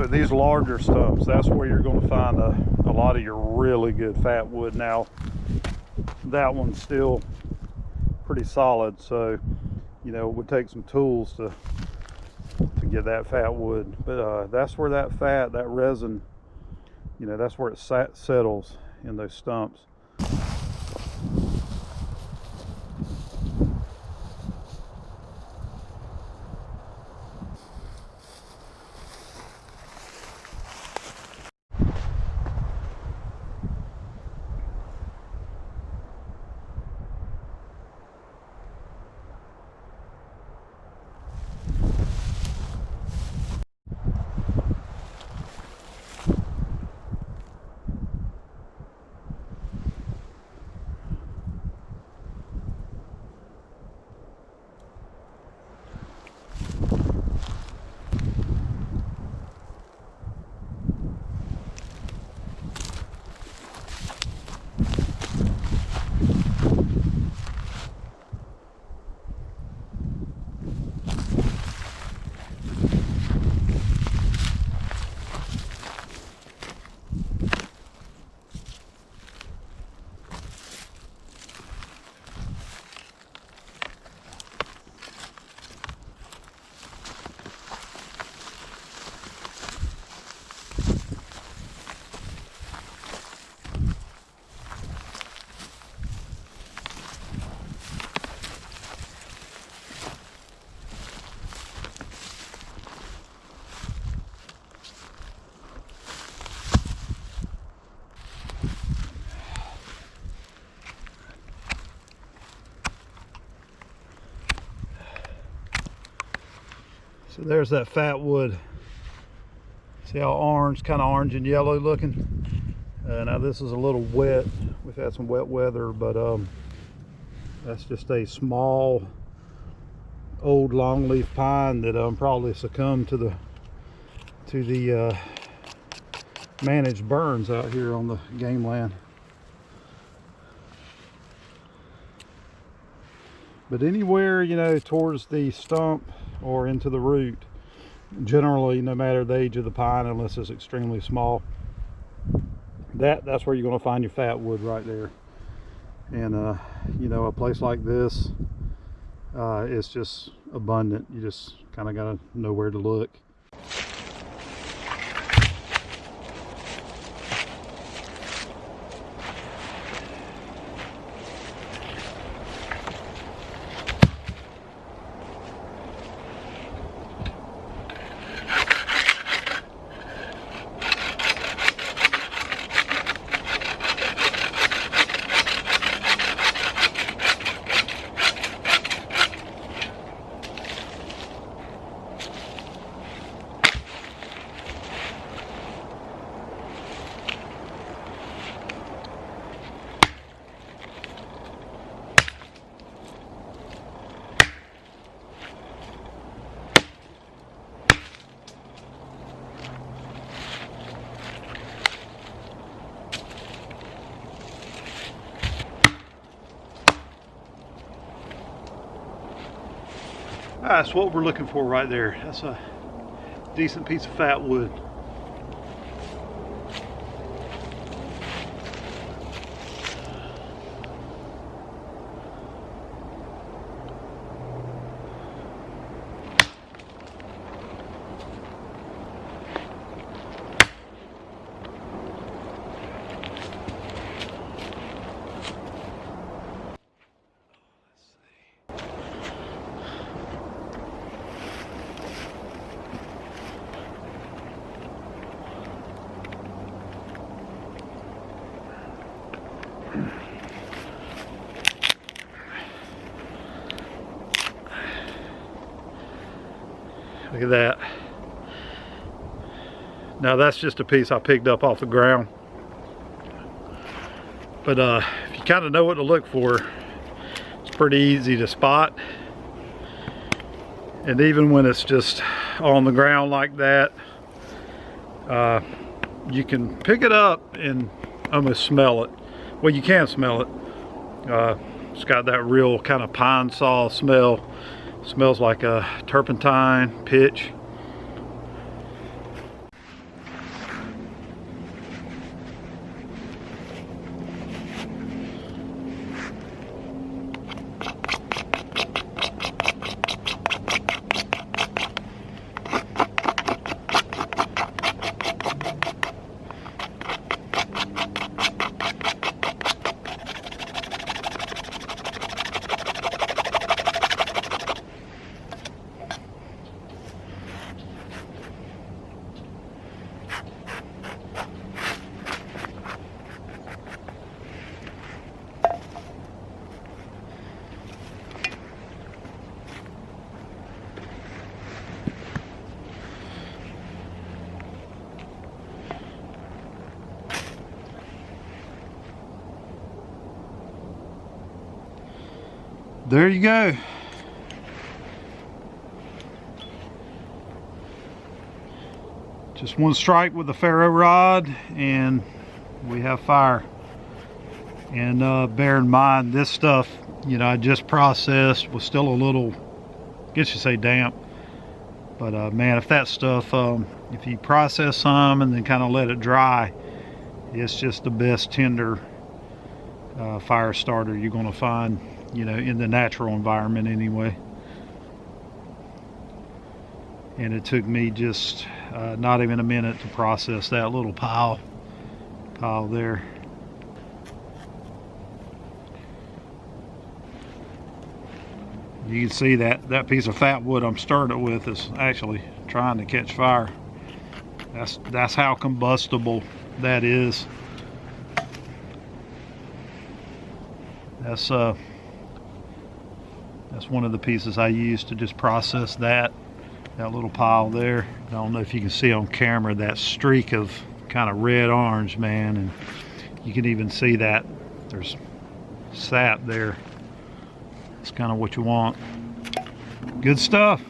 So these larger stumps, that's where you're going to find a lot of your really good fat wood. Now that one's still pretty solid, so you know it would take some tools to get that fat wood, but that's where that fat, that resin, you know, that's where it settles in those stumps. So there's that fat wood. See how orange, kind of orange and yellow looking? Now this is a little wet. We've had some wet weather, but that's just a small old longleaf pine that probably succumbed to the managed burns out here on the game land. But anywhere, you know, towards the stump or into the root, generally, no matter the age of the pine, unless it's extremely small, that's where you're going to find your fat wood, right there. And you know, a place like this is just abundant. You just kind of got to know where to look. That's what we're looking for right there. That's a decent piece of fat wood. Look at that. Now that's just a piece I picked up off the ground. But if you kind of know what to look for, it's pretty easy to spot. And even when it's just on the ground like that, you can pick it up and almost smell it. Well, you can smell it. It's got that real kind of pine saw smell. Smells like a turpentine, pitch. there you go. Just one strike with the ferro rod and we have fire. And bear in mind, this stuff, you know, I just processed, was still a little, I guess you say damp. But man, if that stuff, if you process some and then kind of let it dry, it's just the best tinder fire starter you're going to find, you know, in the natural environment anyway. And it took me just not even a minute to process that little pile there. You can see that piece of fat wood I'm stirring it with is actually trying to catch fire. That's how combustible that is. That's one of the pieces I use to just process that little pile there. I don't know if you can see on camera that streak of kind of red orange, man, and you can even see that there's sap there. It's kind of what you want. Good stuff.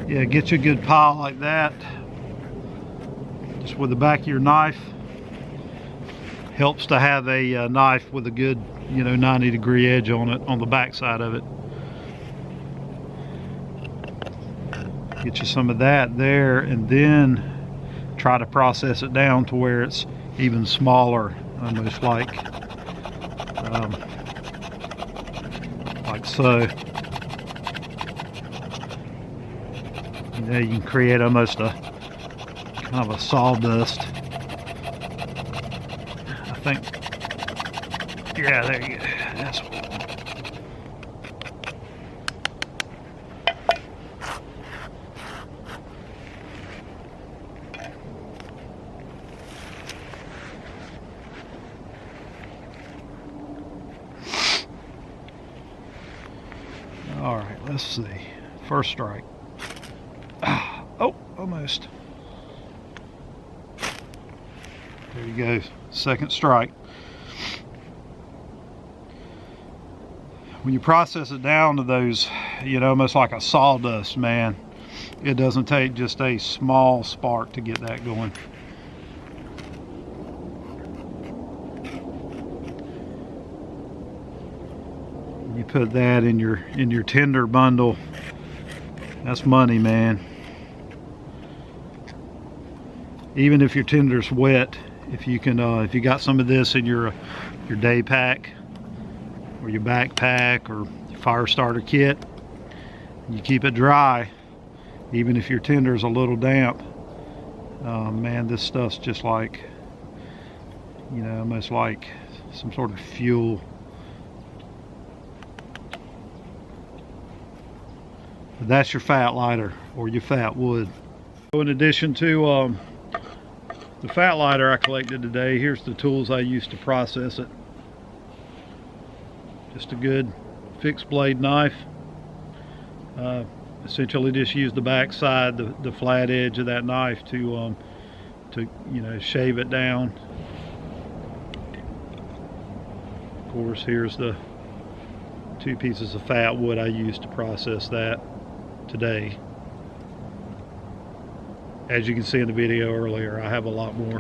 Yeah, get you a good pile like that, just with the back of your knife. Helps to have a knife with a good, you know, 90-degree edge on it, on the back side of it. Get you some of that there, and then try to process it down to where it's even smaller, almost like so. You know, you can create almost a kind of a sawdust. I think, yeah, there you go. That's all right. Let's see. First strike. Oh, almost. There you go. Second strike. When you process it down to those, you know, almost like a sawdust, man, it doesn't take just a small spark to get that going. You put that in your tinder bundle. That's money, man. Even if your tinder's wet, if you can, if you got some of this in your day pack or your backpack or your fire starter kit, you keep it dry, even if your tinder's a little damp. Man, this stuff's just like, you know, almost like some sort of fuel. But that's your fat lighter or your fat wood. In addition to the fat lighter I collected today, here's the tools I used to process it. Just a good fixed blade knife. Essentially just use the back side, the flat edge of that knife to you know, shave it down. Of course, here's the 2 pieces of fat wood I used to process that today. As you can see in the video earlier, I have a lot more.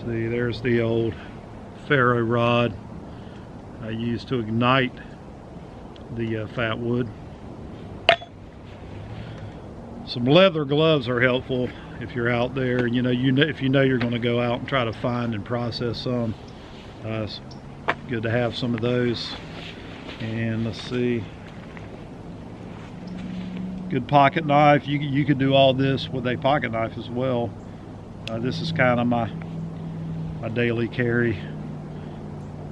See, there's the old ferro rod I used to ignite the Fatwood. Some leather gloves are helpful if you're out there. If you know you're going to go out and try to find and process some. It's good to have some of those. And let's see. Good pocket knife. You could do all this with a pocket knife as well. This is kind of my daily carry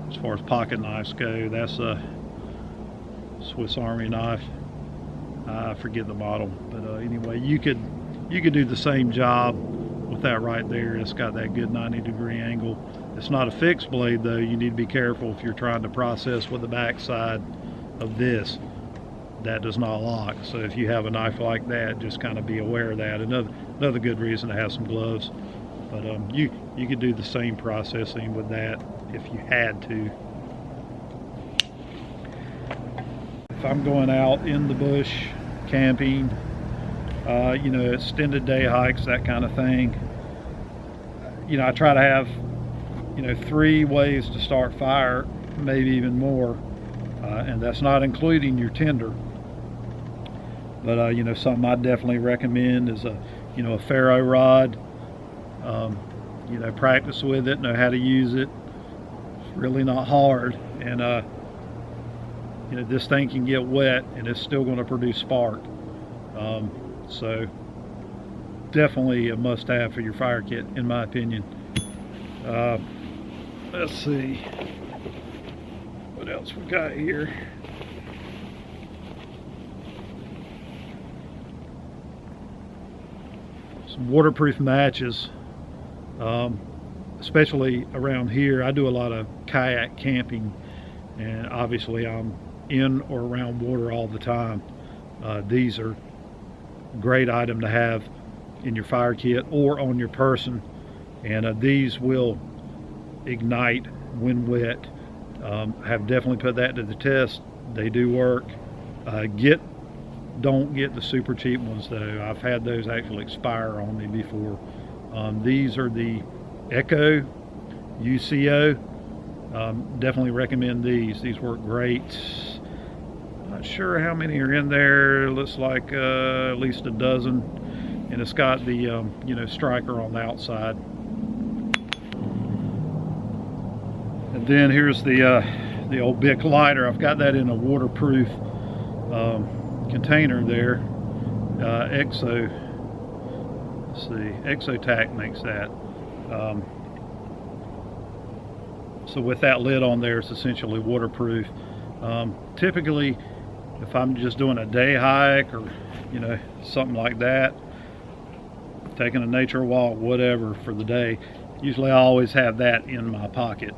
as far as pocket knives go. That's a Swiss Army knife. I forget the model, but anyway, you could do the same job with that right there. It's got that good 90-degree angle. It's not a fixed blade though. You need to be careful if you're trying to process with the back side of this. That does not lock. So if you have a knife like that, just kind of be aware of that. Another good reason to have some gloves. But you could do the same processing with that if you had to. If I'm going out in the bush camping, extended day hikes, that kind of thing, I try to have 3 ways to start fire, maybe even more, and that's not including your tinder. But something I definitely recommend is a ferro rod. Practice with it, know how to use it. It's really not hard, and this thing can get wet and it's still going to produce spark. So definitely a must-have for your fire kit, in my opinion. Let's see what else we got here. Some waterproof matches. Especially around here, I do a lot of kayak camping, and obviously I'm in or around water all the time. These are a great item to have in your fire kit or on your person, and these will ignite when wet. I have definitely put that to the test. They do work. Don't get the super cheap ones though. I've had those actually expire on me before. These are the Echo UCO. Definitely recommend these. These work great. Not sure how many are in there. Looks like at least a dozen, and it's got the striker on the outside. And then here's the old Bic lighter. I've got that in a waterproof container there. Exotac makes that. So with that lid on there, it's essentially waterproof. Typically, if I'm just doing a day hike or something like that, taking a nature walk, whatever, for the day, usually I always have that in my pocket.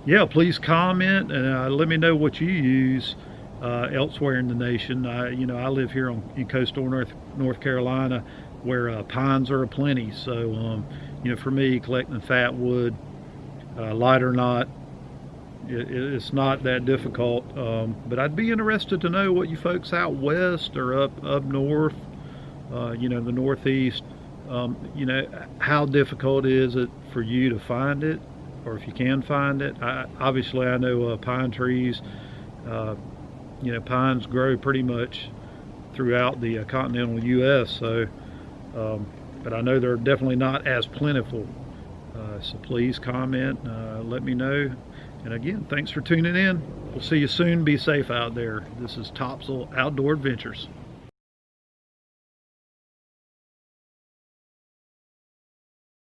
Yeah, please comment and let me know what you use elsewhere in the nation. I live here in coastal North Carolina, where pines are aplenty. So for me, collecting Fatwood, light or not, it's not that difficult. But I'd be interested to know what you folks out west or up north, the northeast, how difficult is it for you to find it, or if you can find it. Obviously I know pine trees, pines grow pretty much throughout the continental U.S. So but I know they're definitely not as plentiful. So please comment, let me know. And again, thanks for tuning in. We'll see you soon. Be safe out there. This is Topsail Outdoor Adventures.